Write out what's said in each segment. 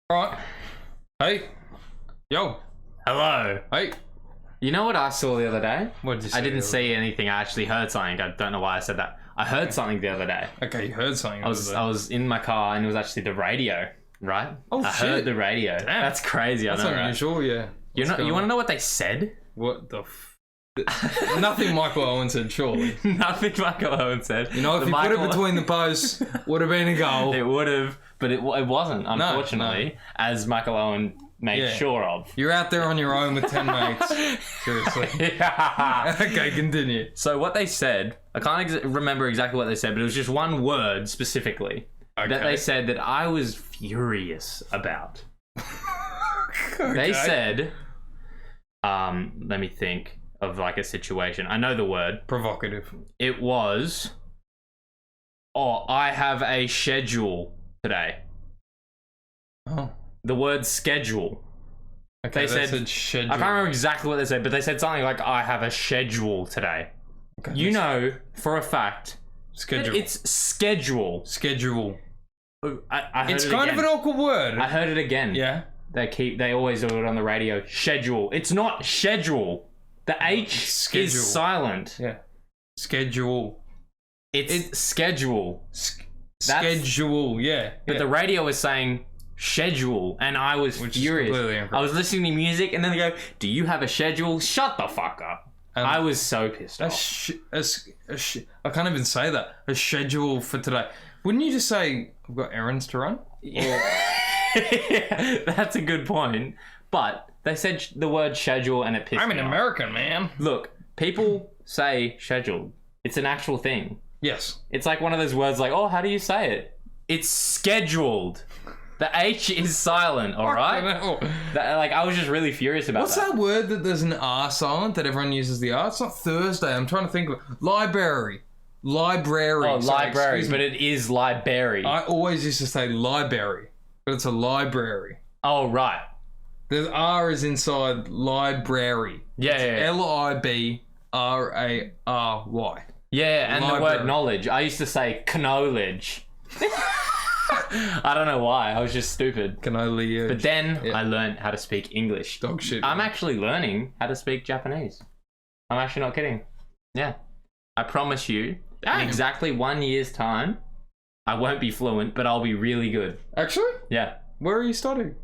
Alright. Hey. Yo. Hello. Hey. You know what I saw the other day? What did you say? I didn't see anything. I actually heard something. I don't know why I said that. I heard something the other day. Okay, you heard something. I was in my car and it was actually the radio, right? Oh, I shit. heard the radio. Damn. That's crazy. That's I know, unusual, yeah. You want to know what they said? What the Nothing Michael Owen said, surely. Nothing Michael Owen said. You know, if you put it between the posts, would have been a goal. It would have, but it wasn't, unfortunately, as Michael Owen made sure of. You're out there on your own with 10 mates. Seriously. Yeah. Okay, continue. So what they said, I can't remember exactly what they said, but it was just one word specifically that they said that I was furious about. Okay. They said, let me think of like a situation. I know the word. Provocative. It was, I have a schedule today. Oh. The word schedule. Okay, they said schedule. I can't remember exactly what they said, but they said something like, I have a schedule today. Okay, you know for a fact schedule. It's schedule. Schedule. I heard It's it kind again. of an awkward word. I heard it again. Yeah. They always do it on the radio. Schedule. It's not schedule. The H schedule. is silent. Yeah. Schedule. It's schedule. Schedule, yeah. But the radio is saying schedule, and I was furious. I was listening to music, and then they go, "Do you have a schedule?" Shut the fuck up. I was so pissed off. I can't even say that. A schedule for today. Wouldn't you just say, I've got errands to run? Yeah. That's a good point. But they said the word schedule, and it pissed me off. I'm an American, man. Look, people say schedule. It's an actual thing. Yes. It's like one of those words like, how do you say it? It's scheduled. The H is silent, alright? Like, I was just really furious about What's that word that there's an R silent that everyone uses the R? It's not Thursday. I'm trying to think of it. Library. Library. Oh, library, but it is library. I always used to say library, but it's a library. Oh, right. The R is inside library. Yeah. Library. Yeah, and library. the word knowledge. I used to say knowledge. I don't know why. I was just stupid. Cannoli. But then I learned how to speak English. Dog shit. I'm actually learning how to speak Japanese. I'm actually not kidding. Yeah. I promise you, in exactly 1 year's time, I won't be fluent, but I'll be really good. Actually? Yeah. Where are you studying?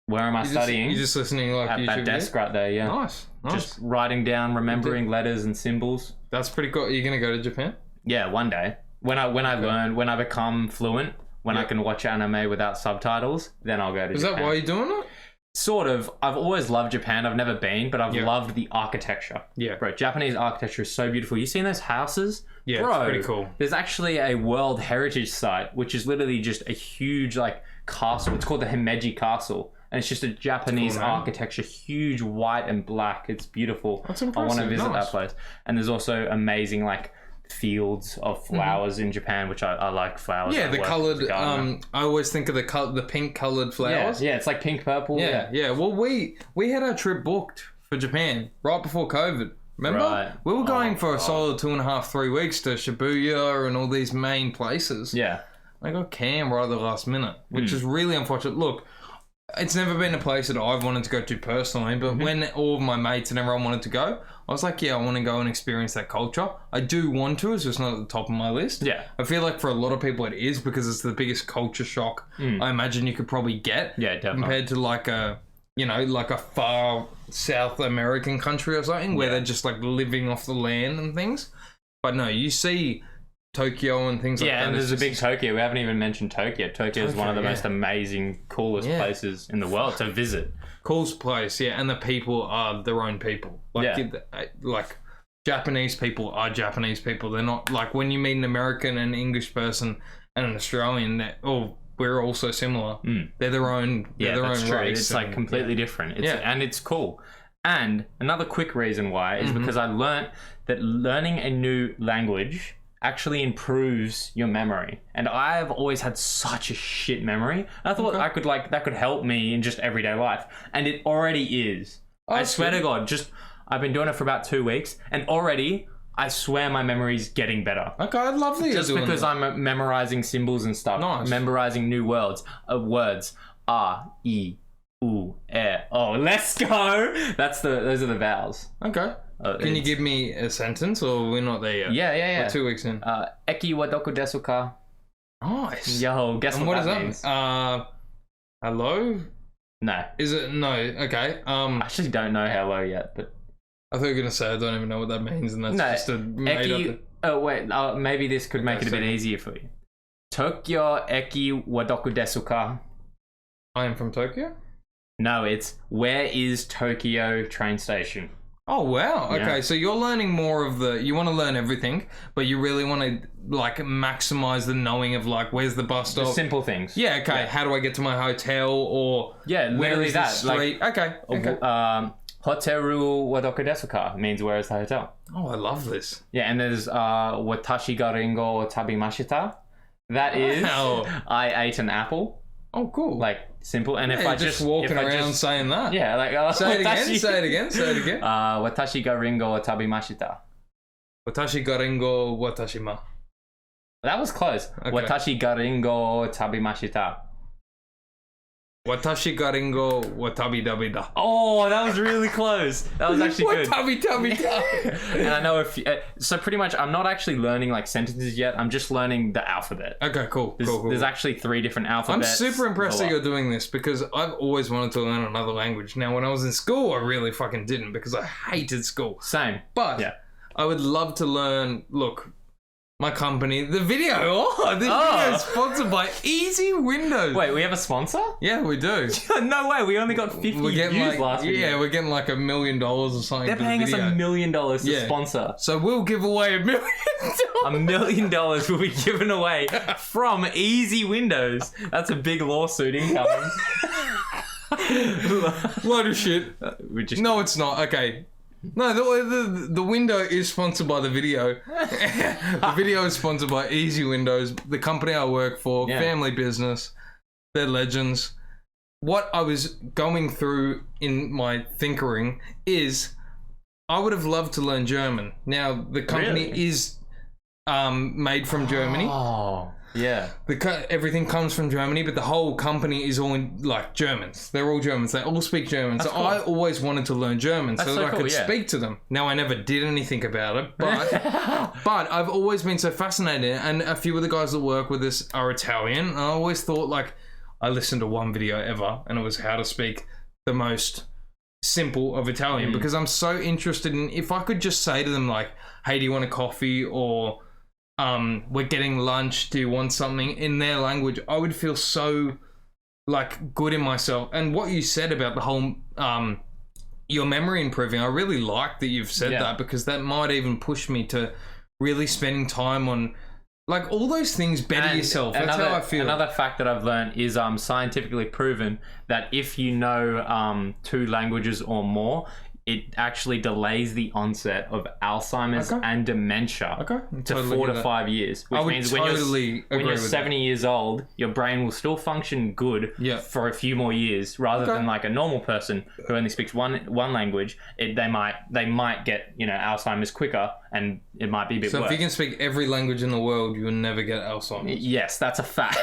Where am I studying? You're just listening like at YouTube that desk right there, yeah. Nice. Just writing down, remembering letters and symbols. That's pretty cool. Are you going to go to Japan? Yeah, one day. When I learn, when I become fluent, when I can watch anime without subtitles, then I'll go to Japan. Is that why you're doing it? Sort of. I've always loved Japan. I've never been, but I've loved the architecture. Yeah. Bro, Japanese architecture is so beautiful. You seen those houses? Yeah, Bro, it's pretty cool. There's actually a World Heritage Site, which is literally just a huge, like, castle. It's called the Himeji Castle. And it's just a Japanese architecture, huge white and black. It's beautiful. That's impressive. I want to visit that place. And there's also amazing, like, fields of flowers in Japan, which I like flowers. Yeah, the coloured, I always think of the pink coloured flowers. Yeah, it's like pink, purple. Yeah. Well, we had our trip booked for Japan right before COVID. Remember? Right. We were going for a solid 2.5, 3 weeks to Shibuya and all these main places. Yeah. I got canned right at the last minute, which is really unfortunate. Look, it's never been a place that I've wanted to go to personally, but when all of my mates and everyone wanted to go, I was like, yeah, I want to go and experience that culture. I do want to, it's just not at the top of my list. Yeah. I feel like for a lot of people it is because it's the biggest culture shock I imagine you could probably get. Yeah, definitely. Compared to like a far South American country or something where they're just like living off the land and things. But no, you see Tokyo and things like that. Yeah, and there's a big Tokyo. We haven't even mentioned Tokyo. Tokyo is one of the most amazing, coolest places in the world to visit. Coolest place, yeah. And the people are their own people. Like Japanese people are Japanese people. They're not like when you meet an American and English person and an Australian, we're all so similar. They're their own. They're their own race. It's like completely different. And it's cool. And another quick reason why is because I learnt that learning a new language actually improves your memory, and I've always had such a shit memory. I thought that could help me in just everyday life, and it already is. I swear to God, I've been doing it for about 2 weeks, and already I swear my memory's getting better. Okay, I love that you're doing because I'm memorizing symbols and stuff, memorizing new words. A, I, U, E, O. Let's go. Those are the vowels. Okay. Can you give me a sentence, or we're not there yet? Yeah. We're 2 weeks in. Eki wa doko desu ka? Nice. Yo, guess what that means? Hello? No. Is it no? Okay. I actually don't know hello yet, but I thought you were gonna say I don't even know what that means, and that's just a made up. Oh wait, maybe this could make it a bit easier for you. Tokyo eki wa doko desu ka? I am from Tokyo? No, it's where is Tokyo train station? Oh wow. Okay, Yeah. so you're learning more of you want to learn everything, but you really want to like maximize the knowing of like where's the bus stop? The simple things. Yeah, okay. How do I get to my hotel, or where is that. the street? Like, okay. Hoteru wa doko desu ka means where is the hotel? Oh, I love this. Yeah, and there's watashi ga ringo tabimashita. That is I ate an apple. Oh, cool. Like simple. And if I just walking around saying that. Yeah, like say it again. Say it again. Watashi ga ringo wa tabimashita. Watashi ga ringo watashi ma. That was close. Okay. Watashi ga ringo tabimashita. Watashi ga ringo watabi dabi da. Oh, that was really close. That was actually good. Watabi dabi da. And I know so pretty much I'm not actually learning like sentences yet. I'm just learning the alphabet. Okay, cool. There's actually 3 different alphabets. I'm super impressed that you're doing this because I've always wanted to learn another language. Now, when I was in school, I really fucking didn't because I hated school. Same. But yeah. I would love to learn. Look, my company, the video. Video is sponsored by Easy Windows. Wait, we have a sponsor? Yeah, we do. No way, we only got 50 views last video. Yeah, we're getting like $1 million or something. They're paying us $1 million to sponsor. So we'll give away $1 million. $1 million will be given away from Easy Windows. That's a big lawsuit incoming. Load of shit. No, it's not. Okay. No, the window is sponsored by the video. The video is sponsored by Easy Windows, the company I work for, family business. They're legends. What I was going through in my thinkering is I would have loved to learn German. Now, the company is made from Germany. Oh, yeah. Everything comes from Germany, but the whole company is all like Germans. They're all Germans. They all speak German. That's so cool. I always wanted to learn German so that I could speak to them. Now, I never did anything about it, but but I've always been so fascinated. And a few of the guys that work with us are Italian. And I always thought, like, I listened to one video ever, and it was how to speak the most simple of Italian because I'm so interested in if I could just say to them, like, hey, do you want a coffee? Or we're getting lunch, do you want something, in their language, I would feel so like good in myself. And what you said about the whole your memory improving, I really like that you've said that because that might even push me to really spending time on like all those things, better yourself. That's how I feel. Another fact that I've learned is scientifically proven that if you know 2 languages or more, it actually delays the onset of Alzheimer's and dementia to 4 to 5 years. Which means when you're 70 years old, your brain will still function good for a few more years, rather than like a normal person who only speaks one language. They might get Alzheimer's quicker, and it might be a bit worse. So if you can speak every language in the world, you'll never get Alzheimer's. Yes, that's a fact.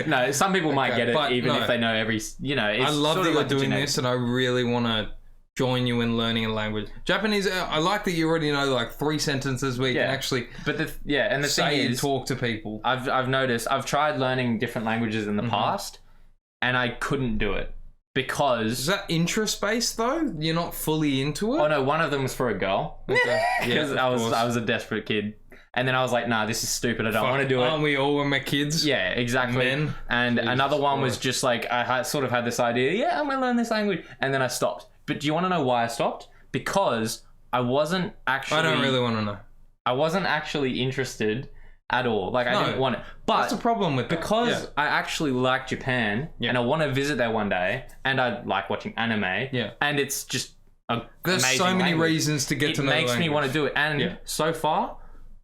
No, some people might get it even if they know every. I love that you're doing this, and I really want to join you in learning a language. Japanese, I like that you already know like 3 sentences where you can actually and the say thing is, and talk to people. I've noticed, I've tried learning different languages in the past, and I couldn't do it because... Is that interest-based though? You're not fully into it? Oh no, one of them was for a girl. Because I was a desperate kid. And then I was like, nah, this is stupid. I don't want to do it. Aren't we all when we're kids? Yeah, exactly. Men. And another one was just like, I sort of had this idea, I'm going to learn this language. And then I stopped. But do you want to know why I stopped? Because I wasn't actually... I don't really want to know. I wasn't actually interested at all. Like, I didn't want it. But that's the problem with that. Because I actually like Japan, and I want to visit there one day, and I like watching anime, and it's just there's so many reasons to get to know the language. It makes me want to do it. And so far...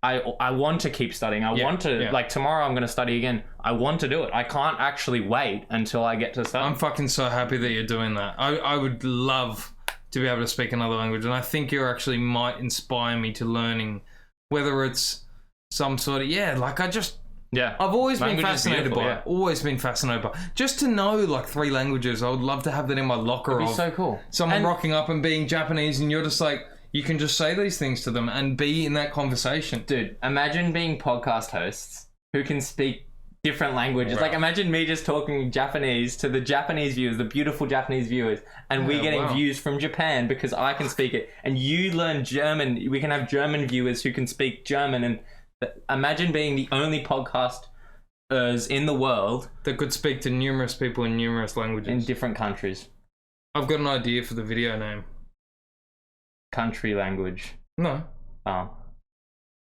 I want to keep studying. I want to, like tomorrow I'm going to study again. I want to do it. I can't actually wait until I get to study. I'm fucking so happy that you're doing that. I would love to be able to speak another language, and I think you actually might inspire me to learning, whether it's some sort of, like Yeah. I've always been Language is fascinated beautiful, by yeah. it. Always been fascinated by it. Just to know like 3 languages, I would love to have that in my locker. It'd be so cool. Someone rocking up and being Japanese, and you're just like, you can just say these things to them and be in that conversation. Dude, imagine being podcast hosts who can speak different languages. Like, imagine me just talking Japanese to the Japanese viewers, the beautiful Japanese viewers, and we getting views from Japan because I can speak it, and you learn German. We can have German viewers who can speak German, and imagine being the only podcasters in the world that could speak to numerous people in numerous languages. In different countries. I've got an idea for the video name. Country language. No. Oh.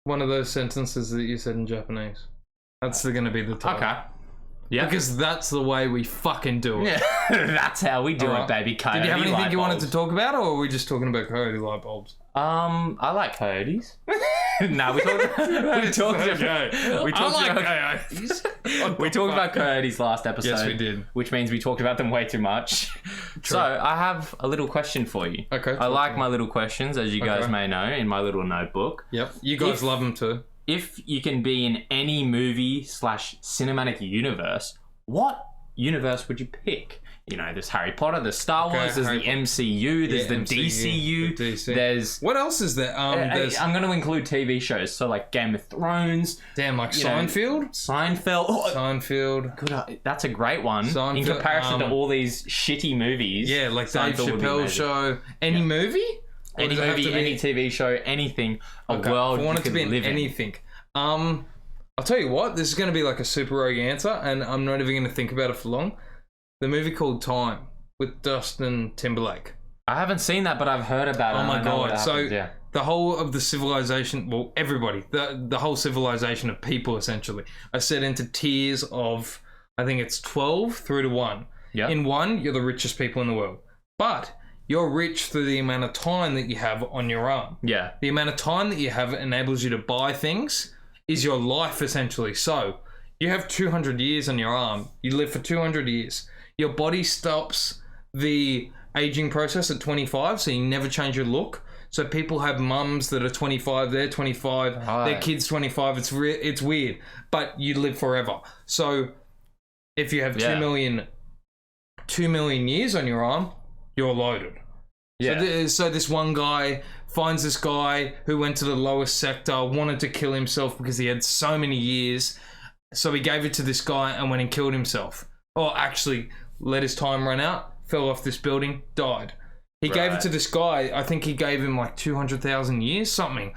One of those sentences that you said in Japanese. That's going to be the title. Okay. Yeah. Because that's the way we fucking do it. Yeah. That's how we do it, baby. Coyote. Did you have anything light you wanted bulbs. to talk about, or are we just talking about coyote light bulbs? I like coyotes. No, we talked about coyotes last episode. Yes, we did. Which means we talked about them way too much. So I have a little question for you. Okay. I like my little questions, as you guys may know, in my little notebook. Yep. You guys love them too. If you can be in any movie/cinematic universe, what universe would you pick? You know, there's Harry Potter, there's Star Wars, there's the MCU, there's the DCU, there's... What else is there? I'm going to include TV shows, so like Game of Thrones. Damn, like Seinfeld? Seinfeld. Seinfeld. Good, that's a great one. Seinfeld, in comparison to all these shitty movies. Yeah, like Dave Seinfeld Chappelle show. Any movie? Any movie, any TV show, anything. A world I want it to be in live anything. I'll tell you what, this is going to be like a super rogue answer, and I'm not even going to think about it for long. The movie called Time with Dustin Timberlake. I haven't seen that, but I've heard about it. Oh my god! So the whole of the civilization, well, everybody, the whole civilization of people essentially are set into tiers of, I think it's 12 through to 1. Yeah. In 1, you're the richest people in the world, but you're rich through the amount of time that you have on your arm. Yeah. The amount of time that you have enables you to buy things is your life essentially. So you have 200 years on your arm. You live for 200 years. Your body stops the aging process at 25, so you never change your look. So people have mums that are 25, they're 25, their kids 25. It's weird, but you live forever. So if you have 2 million years on your arm, you're loaded. Yeah. So this one guy finds this guy who went to the lowest sector, wanted to kill himself because he had so many years. So he gave it to this guy and went and killed himself. Or actually let his time run out, fell off this building, died. He gave it to this guy. I think he gave him like 200,000 years, something.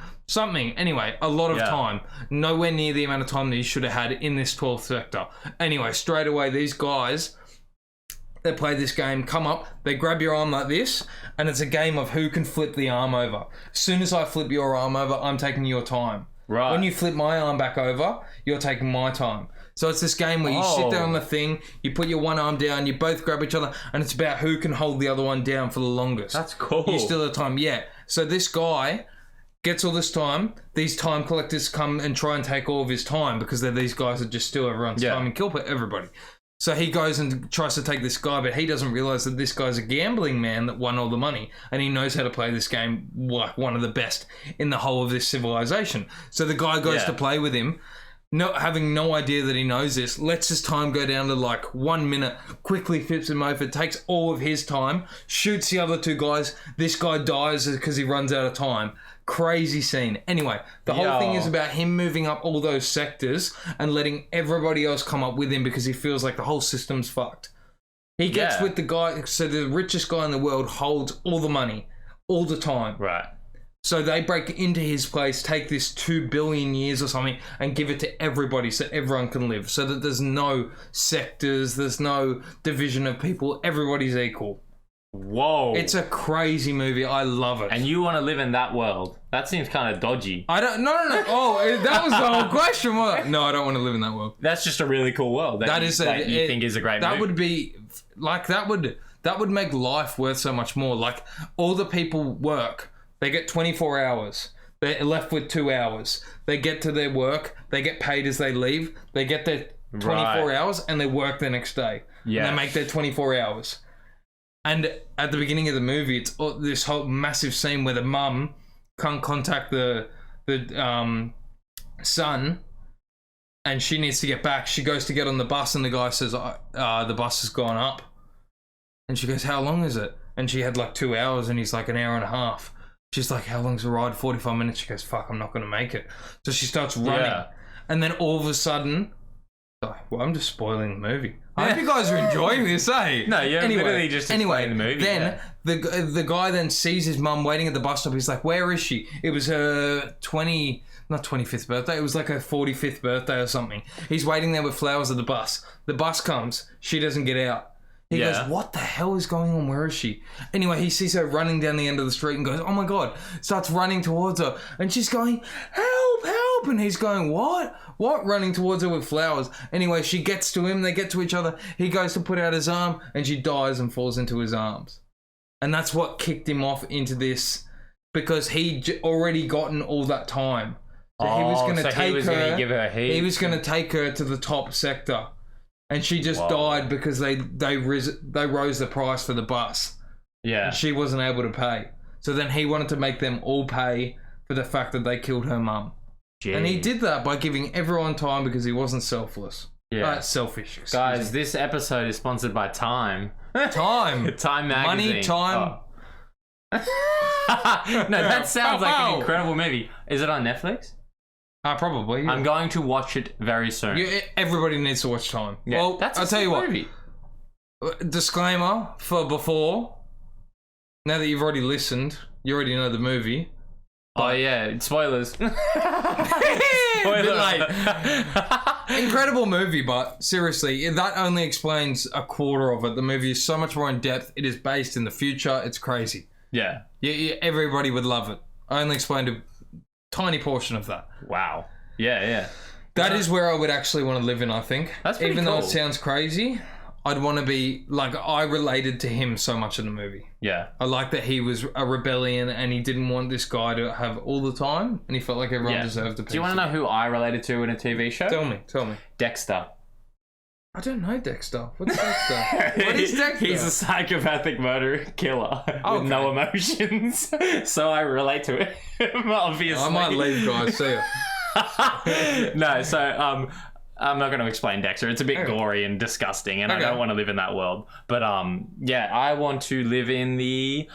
Anyway, a lot of time. Nowhere near the amount of time that he should have had in this 12th sector. Anyway, straight away, these guys, they play this game, come up, they grab your arm like this, and it's a game of who can flip the arm over. As soon as I flip your arm over, I'm taking your time. Right. When you flip my arm back over, you're taking my time. So it's this game where you sit there on the thing, you put your one arm down, you both grab each other, and it's about who can hold the other one down for the longest. That's cool. You still have time, yeah. So this guy gets all this time. These time collectors come and try and take all of his time because they're these guys that just steal everyone's time and kill everybody. So he goes and tries to take this guy, but he doesn't realize that this guy's a gambling man that won all the money, and he knows how to play this game like one of the best in the whole of this civilization. So the guy goes to play with him, having no idea that he knows this, lets his time go down to like 1 minute, quickly flips him over, takes all of his time, shoots the other 2 guys. This guy dies because he runs out of time. Crazy scene. Anyway, the whole thing is about him moving up all those sectors and letting everybody else come up with him because he feels like the whole system's fucked. He gets with the guy, so the richest guy in the world holds all the money, all the time. Right. So they break into his place, take this 2 billion years or something, and give it to everybody so everyone can live. So that there's no sectors, there's no division of people, everybody's equal. Whoa. It's a crazy movie. I love it. And you want to live in that world? That seems kind of dodgy. No. Oh, that was the whole question. No, I don't want to live in that world. That's just a really cool world. That you think is a great movie. That would be, like, that would make life worth so much more. Like, all the people work. They get 24 hours. They're left with 2 hours. They get to their work. They get paid as they leave. They get their 24 hours and they work the next day. Yeah. And they make their 24 hours. And at the beginning of the movie, it's this whole massive scene where the mum can't contact the son, and she needs to get back. She goes to get on the bus, and the guy says, the bus has gone up. And she goes, how long is it? And she had like 2 hours, and he's like an hour and a half. She's like, how long's the ride? 45 minutes. She goes, fuck, I'm not going to make it. So she starts running. Yeah. And then all of a sudden, well, I'm just spoiling the movie. I hope you guys are enjoying this, eh? No, you're literally just explaining the movie. Then the guy then sees his mum waiting at the bus stop. He's like, where is she? It was her not 25th birthday. It was like her 45th birthday or something. He's waiting there with flowers at the bus. The bus comes. She doesn't get out. He goes, what the hell is going on? Where is she? Anyway, he sees her running down the end of the street and goes, oh my God, starts running towards her. And she's going, help, help. And he's going, what? What? Running towards her with flowers. Anyway, she gets to him. They get to each other. He goes to put out his arm and she dies and falls into his arms. And that's what kicked him off into this, because he'd already gotten all that time. So he was going to take her. Give her heat. He was going to take her to the top sector. And she just died because they rose the price for the bus. Yeah. And she wasn't able to pay. So then he wanted to make them all pay for the fact that they killed her mum. And he did that by giving everyone time because he wasn't selfless. Yeah. Selfish. Guys, this episode is sponsored by Time. Time. Time magazine. Money, time. No, that sounds like an incredible movie. Is it on Netflix? Probably. Yeah. I'm going to watch it very soon. Everybody needs to watch Time. Yeah. Well, I'll tell you movie. What. Disclaimer for before. Now that you've already listened, you already know the movie. Oh yeah, spoilers. Spoiler. Incredible movie, but seriously, that only explains a quarter of it. The movie is so much more in depth. It is based in the future. It's crazy. Yeah. Everybody would love it. I only explained a tiny portion of that. Wow. Yeah. That is where I would actually want to live in, I think. That's pretty Even cool. though it sounds crazy, I'd want to be, like, I related to him so much in the movie. Yeah. I like that he was a rebellion and he didn't want this guy to have all the time, and he felt like everyone deserved a piece. Do you want to know who I related to in a TV show? Tell me. Dexter. I don't know Dexter. What's Dexter? What is Dexter? He's a psychopathic murderer killer with no emotions. So I relate to it, obviously. I might leave, guys. See ya. No, so I'm not going to explain Dexter. It's a bit gory and disgusting, and I don't want to live in that world. But I want to live in the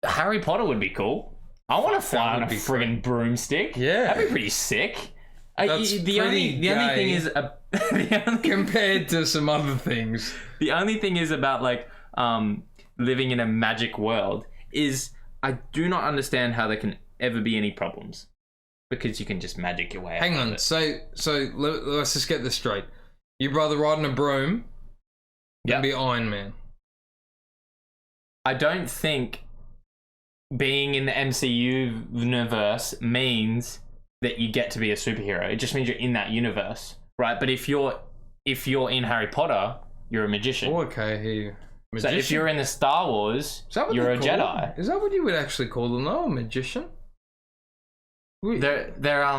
Harry Potter would be cool. I want to fly on a friggin' broomstick. Yeah, that'd be pretty sick. The only thing is compared to some other things. The only thing is about like living in a magic world is I do not understand how there can ever be any problems, because you can just magic your way out. Hang on, so let's just get this straight. You'd rather ride on a broom than be Iron Man? I don't think being in the MCU universe means that you get to be a superhero. It just means you're in that universe, right? But if you're in Harry Potter, you're a magician. Oh, okay, here. So if you're in the Star Wars, you're a Jedi. Is that what you would actually call them, though? A magician? They're I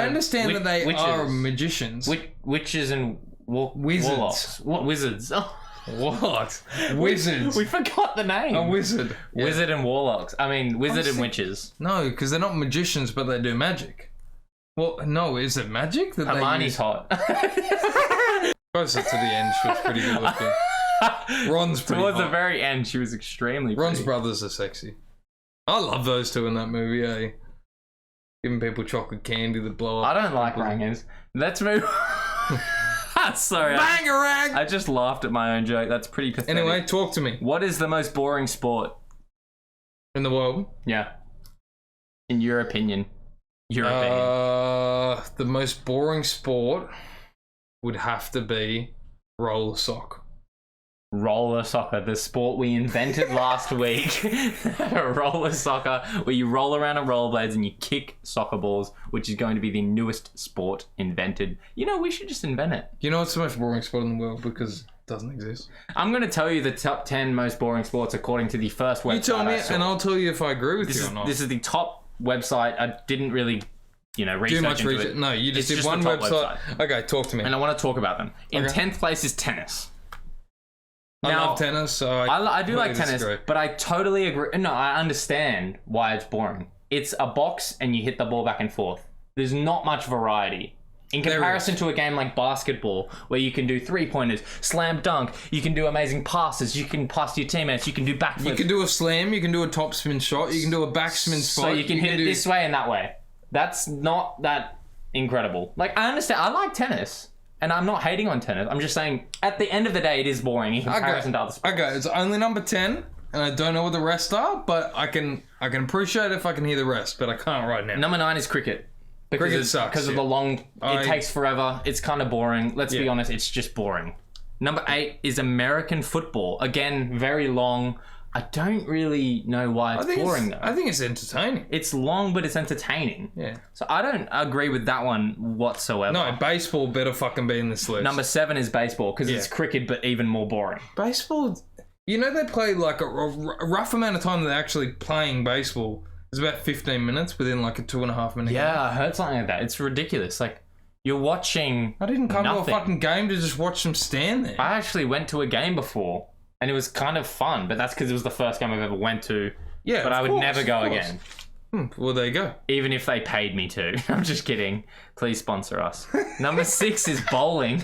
understand that they are magicians. Witches and wizards. Warlocks. What wizards? What? Wizards. We forgot the name. A wizard. Yeah. Wizard and warlocks. I mean, wizard and witches. No, because they're not magicians, but they do magic. Well, no, is it magic that Hermione's hot. Closer to the end, she was pretty good looking. Ron's pretty Towards hot. the very end, she was extremely pretty. Ron's brothers are sexy. I love those two in that movie, eh? Giving people chocolate candy that blow up. I don't like rangers. Let's move. Sorry. Bangarang! I just laughed at my own joke. That's pretty pathetic. Anyway, talk to me. What is the most boring sport in the world? Yeah. In your opinion. The most boring sport would have to be roller soccer. Roller soccer, the sport we invented last week. Roller soccer, where you roll around on rollerblades and you kick soccer balls, which is going to be the newest sport invented. You know, we should just invent it. You know what's the most boring sport in the world because it doesn't exist? I'm going to tell you the top 10 most boring sports according to the first website. You tell me, and I'll tell you if I agree with you or not. This is the top website. I didn't really, research much into research. it. No, you just did one website. Okay, talk to me. And I want to talk about them. In 10th place is tennis. I love tennis, so I do like tennis, but I totally agree. No, I understand why it's boring. It's a box and you hit the ball back and forth. There's not much variety. In comparison to a game like basketball, where you can do 3-pointers, slam dunk, you can do amazing passes, you can pass to your teammates, you can do backflips. You can do a slam, you can do a topspin shot, you can do a backspin spot. So you can hit it this way and that way. That's not that incredible. Like, I understand. I like tennis. And I'm not hating on tennis. I'm just saying, at the end of the day, it is boring in comparison to other sports. Okay, it's only number 10. And I don't know what the rest are, but I can appreciate it if I can hear the rest, but I can't right now. Number 9 is cricket. Cricket sucks. Because of the long... It takes forever. It's kind of boring. Let's be honest, it's just boring. Number 8 is American football. Again, very long. I don't really know why it's boring, though. I think it's entertaining. It's long, but it's entertaining. Yeah. So I don't agree with that one whatsoever. No, baseball better fucking be in this list. Number 7 is baseball, because it's cricket, but even more boring. Baseball... You know, they play like a rough amount of time that they're actually playing baseball. It's about 15 minutes within like a 2.5 minute game. Yeah, I heard something like that. It's ridiculous. Like, you're watching I didn't come nothing. to a fucking game to just watch them stand there. I actually went to a game before, and it was kind of fun, but that's because it was the first game I've ever went to. Yeah, but I would never go again. Well, there you go. Even if they paid me to. I'm just kidding. Please sponsor us. Number 6 is bowling.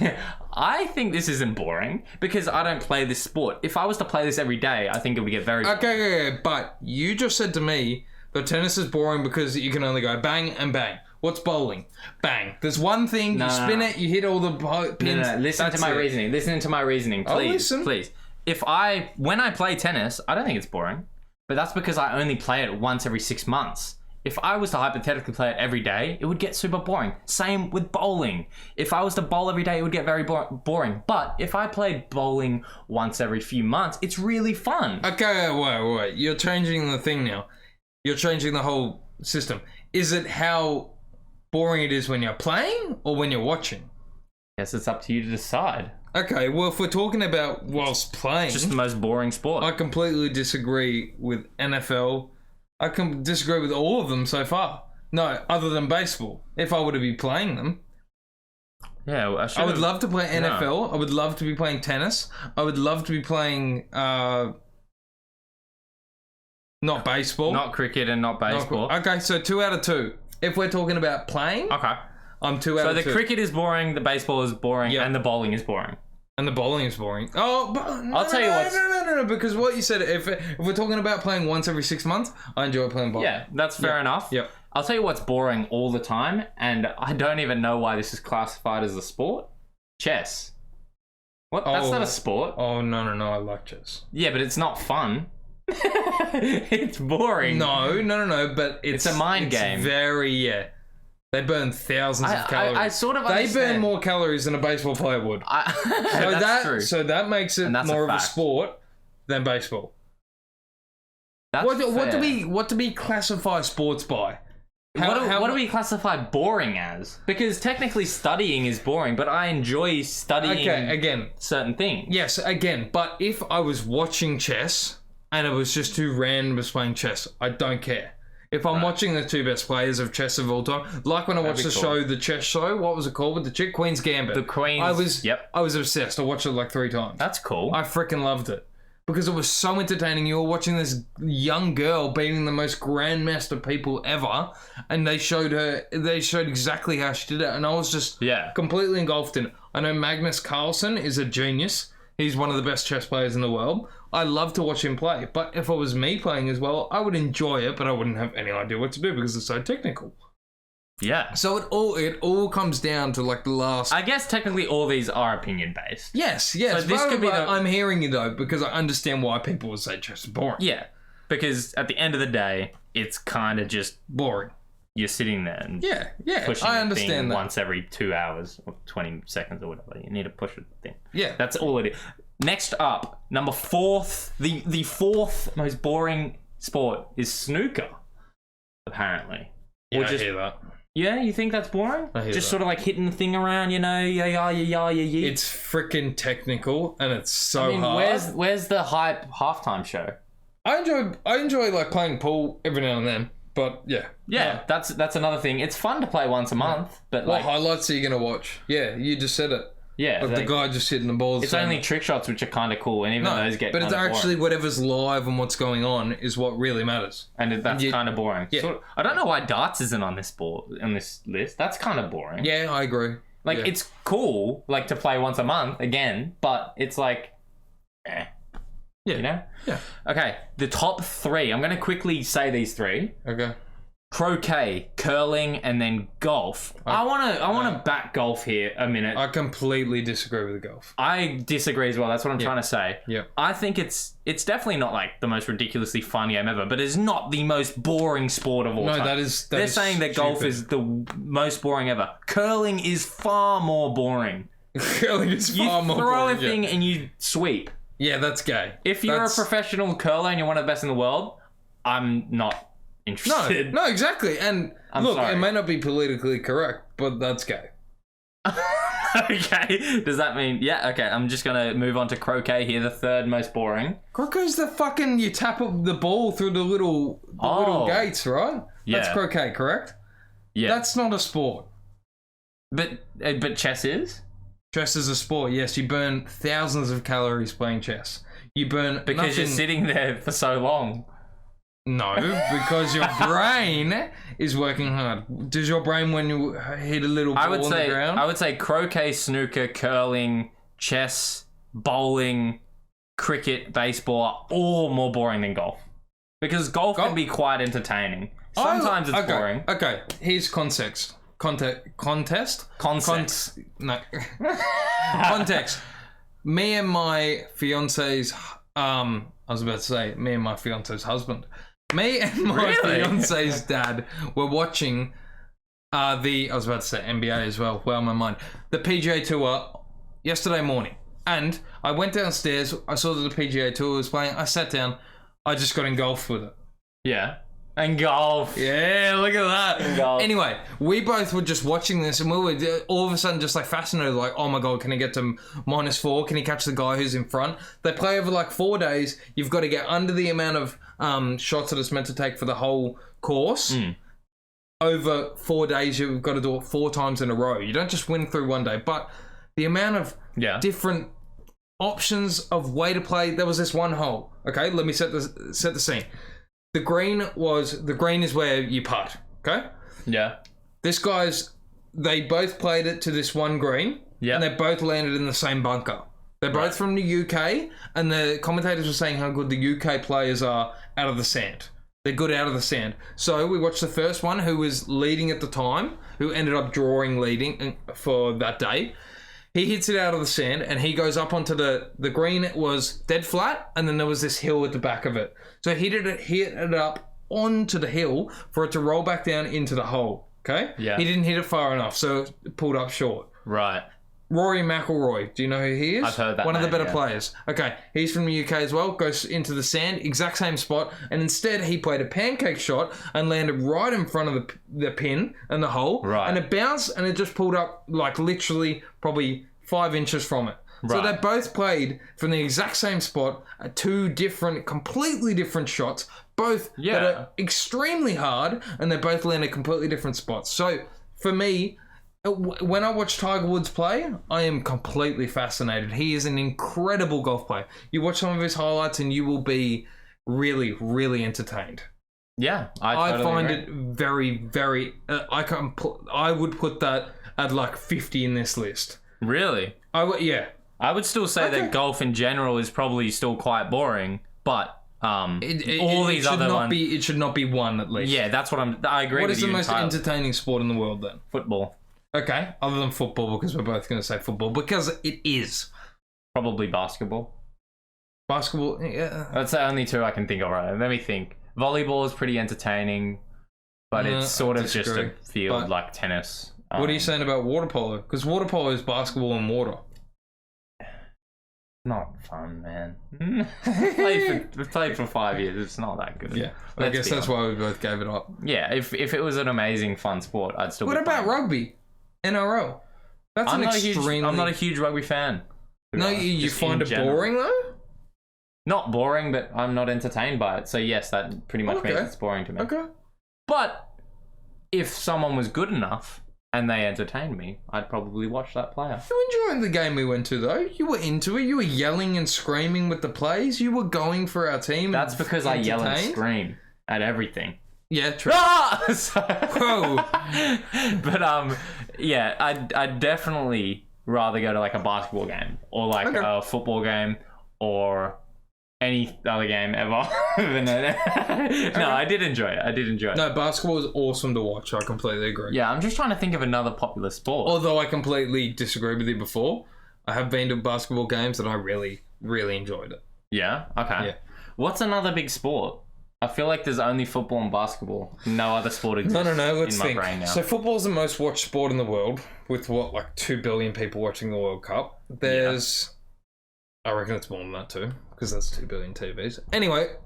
I think this isn't boring because I don't play this sport. If I was to play this every day, I think it would get very boring. Okay, but you just said to me that tennis is boring because you can only go bang and bang. What's bowling? Bang. There's one thing, you spin it, you hit all the pins. No. Listen to my reasoning. Listen to my reasoning, please. Please. When I play tennis, I don't think it's boring. But that's because I only play it once every 6 months. If I was to hypothetically play it every day, it would get super boring. Same with bowling. If I was to bowl every day, it would get very boring. But if I played bowling once every few months, it's really fun. Okay, wait. You're changing the thing now. You're changing the whole system. Is it how boring it is when you're playing or when you're watching? Yes, it's up to you to decide. Okay, well, if we're talking about whilst playing... It's just the most boring sport. I completely disagree with NFL. I can disagree with all of them so far. No, other than baseball. If I were to be playing them. Yeah, well, I would love to play NFL. No. I would love to be playing tennis. I would love to be playing... not baseball. Not cricket and not baseball. Okay, so 2 out of 2. If we're talking about playing... Okay. I'm 2 out of 2. So the cricket is boring, the baseball is boring, and the bowling is boring. And the bowling is boring. Oh, but I'll tell you what. No, because what you said, if we're talking about playing once every 6 months, I enjoy playing bowling. Yeah, that's fair enough. Yep. I'll tell you what's boring all the time, and I don't even know why this is classified as a sport. Chess. What? That's not a sport. Oh, no, I like chess. Yeah, but it's not fun. It's boring. No, but it's a mind game. Very, They burn thousands of calories. I sort of understand. They burn more calories than a baseball player would. That's true. So that makes it more of a sport than baseball. That's what do we classify sports by? What do we classify boring as? Because technically studying is boring, but I enjoy studying certain things. Yes, again, but if I was watching chess and it was just 2 randoms playing chess, I don't care. If I'm watching the 2 best players of chess of all time, like when I watched the chess show, what was it called with the chick? Queen's Gambit. The Queen's, I was obsessed. I watched it like 3 times. That's cool. I freaking loved it. Because it was so entertaining. You were watching this young girl beating the most grandmaster people ever, and they showed exactly how she did it, and I was just completely engulfed in it. I know Magnus Carlsen is a genius. He's one of the best chess players in the world. I love to watch him play, but if it was me playing as well, I would enjoy it, but I wouldn't have any idea what to do because it's so technical. Yeah. So it all comes down to like the last... I guess technically all these are opinion based. Yes. So this could be I'm hearing you though, because I understand why people would say chess is boring. Yeah. Because at the end of the day, it's kind of just boring. You're sitting there and pushing I the understand thing that. once every 2 hours or 20 seconds or whatever. You need to push it thing. Yeah. That's all it is. Next up, number 4th, the 4th most boring sport is snooker, apparently. Yeah, I hear that. Yeah, you think that's boring? I hear Just that. sort of like hitting the thing around, yeah. It's freaking technical and it's so hard. Where's the hype halftime show? I enjoy like playing pool every now and then, but yeah. That's another thing. It's fun to play once a month, but what highlights are you gonna watch? Yeah, you just said it. Yeah, Like the guy just hitting the balls. It's only trick shots which are kind of cool, and even those get. But it's actually boring. whatever's live and what's going on is what really matters. And that's kind of boring. Yeah. So, I don't know why darts isn't on this list. That's kind of boring. Yeah, I agree. Like it's cool, like to play once a month again, but it's like, Yeah. you know. Yeah. Okay, the top 3. I'm gonna quickly say these 3. Okay. Croquet, curling, and then golf. I wanna back golf here a minute. I completely disagree with the golf. I disagree as well. That's what I'm trying to say. Yeah. I think it's definitely not like the most ridiculously fun game ever, but it's not the most boring sport of all time. No, They're saying that golf is the most boring ever. Curling is far more boring. Curling is far more boring. You throw a thing and you sweep. Yeah, that's gay. If you're a professional curler and you're one of the best in the world, I'm not interested. No, exactly. And look, it may not be politically correct, but that's gay. Okay. Does that mean... Yeah, okay. I'm just going to move on to croquet here, the 3rd most boring. Croquet's the fucking... You tap the ball through the little gates, right? Yeah. That's croquet, correct? Yeah. That's not a sport. But chess is? Chess is a sport, yes. You burn thousands of calories playing chess. You burn Because you're sitting there for so long. No, because your brain is working hard. Does your brain, when you hit a little ball on the ground? I would say croquet, snooker, curling, chess, bowling, cricket, baseball are all more boring than golf. Because golf can be quite entertaining. Sometimes it's boring. Okay, here's context. Context? No. Context. Me and my fiance's... I was about to say, me and my fiance's husband. Me and my fiance's dad were watching I was about to say NBA as well. Well, my mind. The PGA Tour yesterday morning. And I went downstairs. I saw that the PGA Tour was playing. I sat down. I just got engulfed with it. Yeah. And golf. Yeah, look at that. And golf. Anyway, we both were just watching this and we were all of a sudden just like fascinated, like, oh my God, can he get to -4? Can he catch the guy who's in front? They play over like 4 days. You've got to get under the amount of shots that it's meant to take for the whole course. Over 4 days, you've got to do it 4 times in a row. You don't just win through one day, but the amount of different options of way to play. There was this one hole. Okay, let me set the scene. The green is where you putt, okay? Yeah. They both played it to this one green, and they both landed in the same bunker. They're both from the UK, and the commentators were saying how good the UK players are out of the sand. They're good out of the sand. So we watched the first one, who was leading at the time, who ended up drawing leading for that day. He hits it out of the sand, and he goes up onto the green. It was dead flat, and then there was this hill at the back of it. So he hit it up onto the hill for it to roll back down into the hole. Okay? Yeah. He didn't hit it far enough, so it pulled up short. Right. Rory McIlroy. Do you know who he is? I've heard that One of the name, better players. Okay. He's from the UK as well. Goes into the sand, exact same spot, and instead he played a pancake shot and landed right in front of the pin and the hole. Right. And it bounced and it just pulled up like literally probably 5 inches from it. So they both played from the exact same spot at 2 different, completely different shots, both that are extremely hard, and they both landed completely different spots. So for me, when I watch Tiger Woods play, I am completely fascinated. He is an incredible golf player. You watch some of his highlights and you will be really, really entertained. Yeah, I totally find agree. it very, very... I would put that at like 50 in this list. Really? Yeah. I would still say that golf in general is probably still quite boring, but all these other ones... It should not be one, at least. Yeah, that's what I agree with you. What is the most entertaining sport in the world, then? Football. Okay, other than football, because we're both going to say football, because it is. Probably basketball. Basketball, yeah. That's the only 2 I can think of right now. Let me think. Volleyball is pretty entertaining, but it's sort of just a field like tennis. What are you saying about water polo? Because water polo is basketball and water. Not fun, man. We've played for 5 years. It's not that good. Yeah, I guess that's why we both gave it up. Yeah, if it was an amazing fun sport, I'd still. What about rugby? NRL. That's I'm not a huge rugby fan. No, you find it boring though? Not boring, but I'm not entertained by it. So yes, that pretty much means it's boring to me. Okay. But if someone was good enough and they entertain me, I'd probably watch that player. You enjoyed the game we went to, though. You were into it. You were yelling and screaming with the plays. You were going for our team. That's because I yell and scream at everything. Yeah, true. Whoa! But yeah, I'd definitely rather go to like a basketball game or like a football game or any other game ever. No, I did enjoy it. No, basketball is awesome to watch. I completely agree. Yeah, I'm just trying to think of another popular sport. Although I completely disagree with you before, I have been to basketball games and I really, really enjoyed it. Yeah? Okay. Yeah. What's another big sport? I feel like there's only football and basketball. No other sport exists. No. Let's in my think. brain now. So football is the most watched sport in the world, with what, like 2 billion people watching the World Cup. There's, I reckon it's more than that too, because that's 2 billion TVs. Anyway,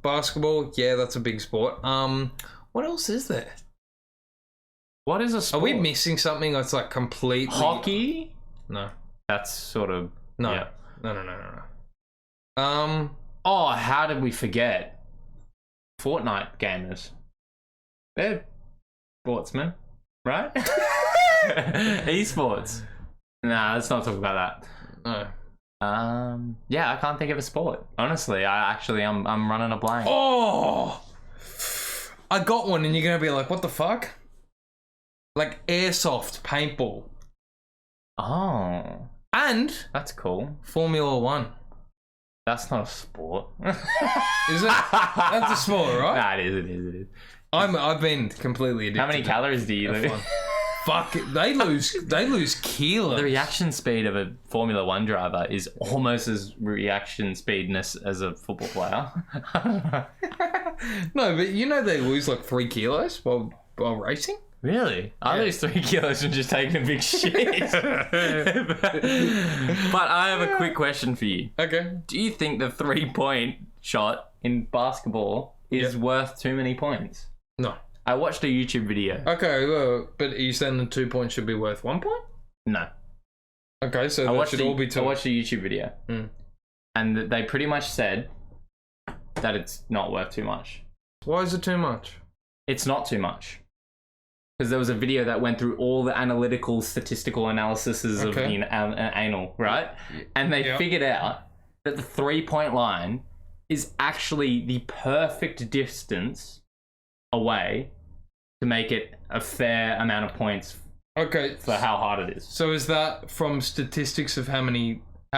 basketball, yeah, that's a big sport. What else is there? What is a sport? Are we missing something that's like completely hockey? No, that's sort of no. Yeah. No. Oh, how did we forget? Fortnite gamers. They're sportsmen, right? Esports. Nah, let's not talk about that. No. Yeah, I can't think of a sport. Honestly, I'm running a blank. Oh, I got one, and you're gonna be like, "What the fuck?" Like airsoft paintball. Oh, and that's cool. Formula 1. That's not a sport. Is it? That's a sport, right? Nah, it is. I've been completely addicted. How many calories do you lose? Fuck, they lose kilos. The reaction speed of a Formula 1 driver is almost as reaction speedness as a football player. No, but you know they lose like 3 kilos while racing? Really? I lose 3 kilos from just taking a big shit. But I have a quick question for you. Okay. Do you think the 3-point shot in basketball is worth too many points? No. I watched a YouTube video. Okay, well, but are you saying the 2 points should be worth 1 point? No. Okay, so that should all be 2. I watched a YouTube video. And they pretty much said that it's not worth too much. Why is it too much? It's not too much. Because there was a video that went through all the analytical, statistical analyses of the anal, right? And they figured out that the 3-point line is actually the perfect distance away to make it a fair amount of points for how hard it is. So is that from statistics of how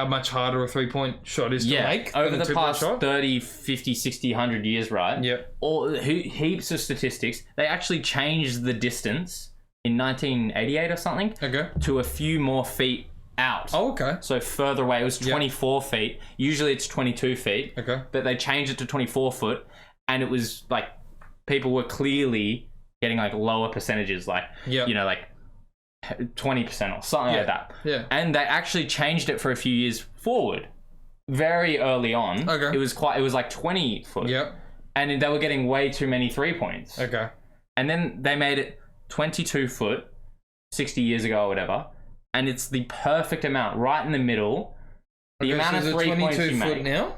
much harder a 3-point shot is to make? Over the past 30, 50, 60, 100 years, right? Yep. Or heaps of statistics. They actually changed the distance in 1988 or something to a few more feet out. Oh, okay. So further away. It was 24 feet. Usually it's 22 feet. Okay. But they changed it to 24 foot. And it was like people were clearly getting like lower percentages, like, you know, like 20% or something like that. Yeah. And they actually changed it for a few years forward. Very early on. Okay. It was like 20 foot. Yep. And they were getting way too many 3 points. Okay. And then they made it 22 foot 60 years ago or whatever. And it's the perfect amount, right in the middle. The amount of 3 points you make. 22 foot now?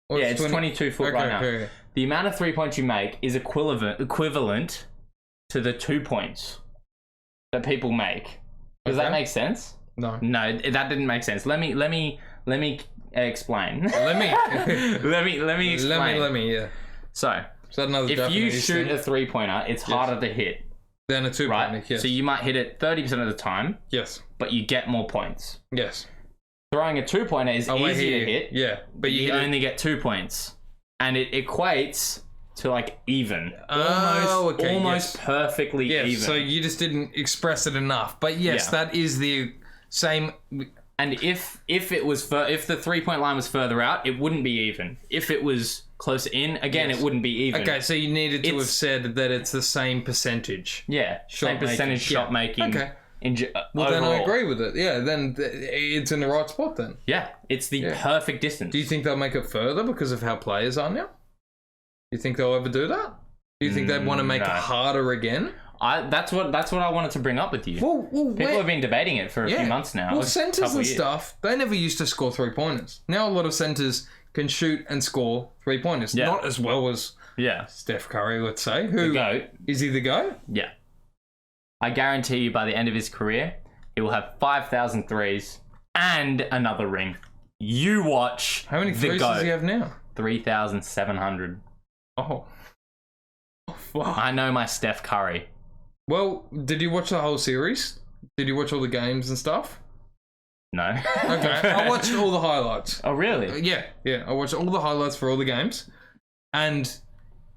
Or yeah, it's 22 foot right now. Okay. The amount of 3 points you make is equivalent to the 2 points that people make. Does that make sense? No. No, that didn't make sense. Let me explain. Let me explain. Yeah. So, if you shoot a 3-pointer, it's harder to hit than a 2-pointer, right? yes. So you might hit it 30% of the time. Yes. But you get more points. Yes. Throwing a 2-pointer is easy to hit. Yeah. But you only get 2 points. And it equates to like even. Almost perfectly even. So you just didn't express it enough. But yes, that is the same. And if the 3-point line was further out, it wouldn't be even. If it was closer in, again, it wouldn't be even. Okay, so you needed to have said that it's the same percentage. Yeah, same percentage shot making. Okay. Then I agree with it. Yeah, then it's in the right spot then. Yeah, it's the perfect distance. Do you think they'll make it further because of how players are now? Do you think they'll ever do that? Do you think they'd want to make it harder again? That's what I wanted to bring up with you. Well, people have been debating it for a few months now. Well, centers and stuff, they never used to score 3-pointers. Now a lot of centers can shoot and score 3-pointers. Yeah. Not as well as Steph Curry, let's say. Who the GOAT. Is he the GOAT? Yeah. I guarantee you by the end of his career, he will have 5,000 threes and another ring. You watch. How many threes does he have now? 3,700. Oh, fuck. I know my Steph Curry. Well, did you watch the whole series? Did you watch all the games and stuff? No. Okay, I watched all the highlights. Oh, really? Yeah. I watched all the highlights for all the games. And,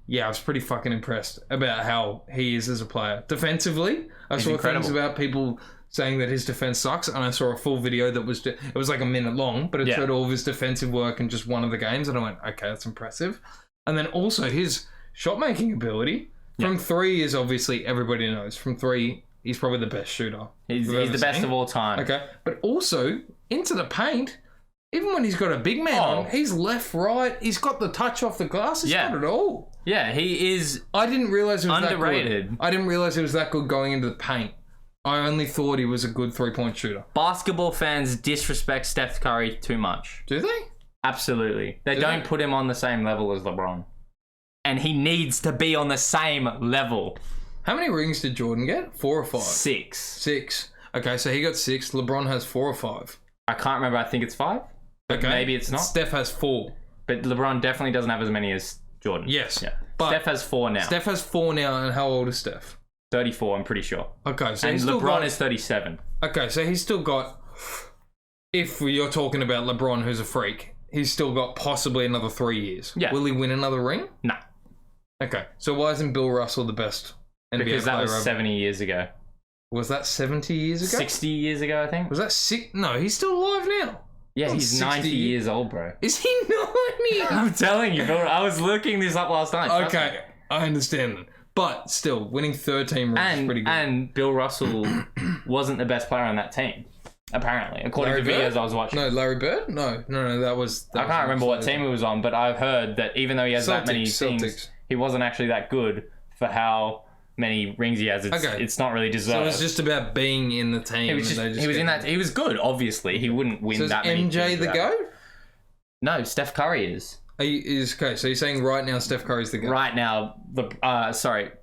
yeah, I was pretty fucking impressed about how he is as a player. Defensively, I saw things about people saying that his defense sucks, and I saw a full video that was... It was like a minute long, but it showed all of his defensive work in just one of the games, and I went, okay, that's impressive. And then also his shot-making ability. From three is obviously, everybody knows, from three... He's probably the best shooter. He's the best of all time. Okay. But also, into the paint, even when he's got a big man on, he's left, right. He's got the touch off the glass. He's got it all. Yeah, he is I didn't realize it was underrated. That good. I didn't realize it was that good going into the paint. I only thought he was a good three-point shooter. Basketball fans disrespect Steph Curry too much. Do they? Absolutely. They don't put him on the same level as LeBron. And he needs to be on the same level. How many rings did Jordan get? 4 or 5? 6. 6. Okay, so he got 6. LeBron has 4 or 5. I can't remember. I think it's 5. Okay. Maybe it's not. Steph has 4. But LeBron definitely doesn't have as many as Jordan. Yes. Yeah. But Steph has 4 now. Steph has 4 now, and how old is Steph? 34, I'm pretty sure. Okay, so and LeBron is 37. Okay, so he's still got... If you're talking about LeBron, who's a freak, he's still got possibly another 3 years. Yeah. Will he win another ring? No. Okay, so why isn't Bill Russell the best NBA because that was ever? 70 years ago. Was that 70 years ago? 60 years ago, I think. Was that 6? No, he's still alive now. Yeah, he's 90 years old, bro. Is he 90? I'm telling you, bro. I was looking this up last night. Okay, I understand that. But still, winning 13 rings is pretty good. And Bill Russell wasn't the best player on that team, apparently, according to videos I was watching. No, Larry Bird? No, that was... I can't remember what team he was on, but I've heard that even though he has that many things, he wasn't actually that good for how many rings he has. It's not really deserved. So it was just about being in the team. He was good, obviously. He wouldn't win that many. So is MJ the GOAT? No, Steph Curry is. Okay, so you're saying right now Steph Curry's the GOAT? Right now,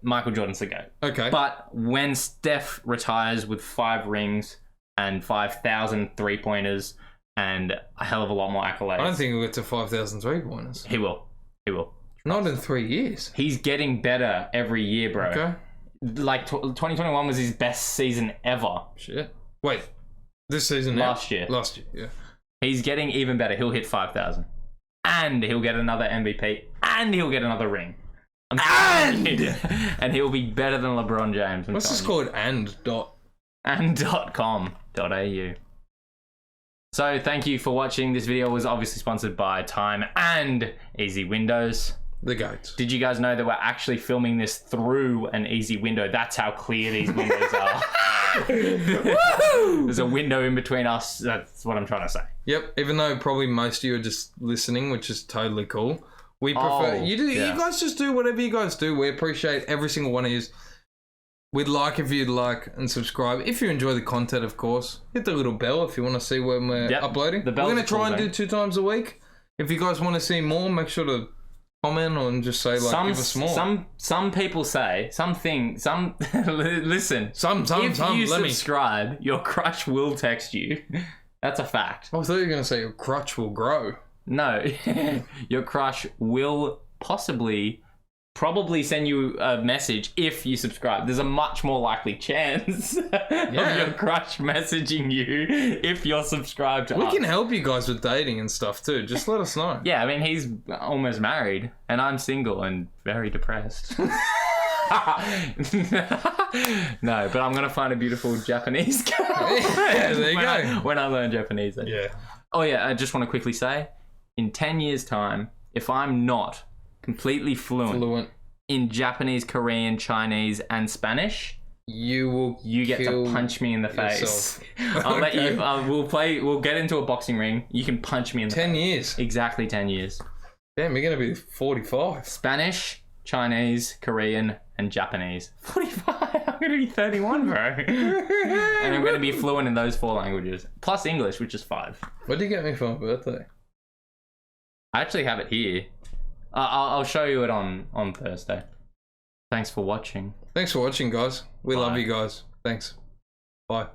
Michael Jordan's the GOAT. Okay. But when Steph retires with 5 rings and 5,000 3-pointers and a hell of a lot more accolades... I don't think he'll get to 5,000 3-pointers. He will. Not in 3 years. He's getting better every year, bro. Okay. Like, 2021 was his best season ever. Shit. Wait. This season Last year, yeah. He's getting even better. He'll hit 5,000. And he'll get another MVP. And he'll get another ring. And he'll be better than LeBron James. What's this called? And.com.au. So thank you for watching. This video was obviously sponsored by Time and Easy Windows. The GOATs. Did you guys know that we're actually filming this through an easy window? That's how clear these windows are. There's a window in between us. That's what I'm trying to say. Yep. Even though probably most of you are just listening, which is totally cool. We prefer... You guys just do whatever you guys do. We appreciate every single one of you. We'd like if you'd like and subscribe. If you enjoy the content, of course. Hit the little bell if you want to see when we're uploading. We're going to try and do 2 times a week. If you guys want to see more, make sure to comment and just say, like, give us more. Some people say, listen. If you subscribe, your crush will text you. That's a fact. I thought you were going to say your crutch will grow. No. Your crush will probably send you a message if you subscribe. There's a much more likely chance of your crush messaging you if you're subscribed to us. We can help you guys with dating and stuff too. Just let us know. Yeah, I mean, he's almost married and I'm single and very depressed. No, but I'm going to find a beautiful Japanese girl. Yeah, there you go. When I learn Japanese. Yeah. Oh yeah, I just want to quickly say, in 10 years' time, if I'm not completely fluent in Japanese, Korean, Chinese, and Spanish, you get to punch me in the face. I'll let you. We'll get into a boxing ring. You can punch me in the 10 years. Exactly 10 years. Damn, you're gonna be 45. Spanish, Chinese, Korean, and Japanese. 45. I'm gonna be 31, bro. And I'm gonna be fluent in those 4 languages, plus English, which is 5. What did you get me for my birthday? I actually have it here. I'll show you it on Thursday. Thanks for watching. Thanks for watching, guys. We love you guys. Thanks. Bye.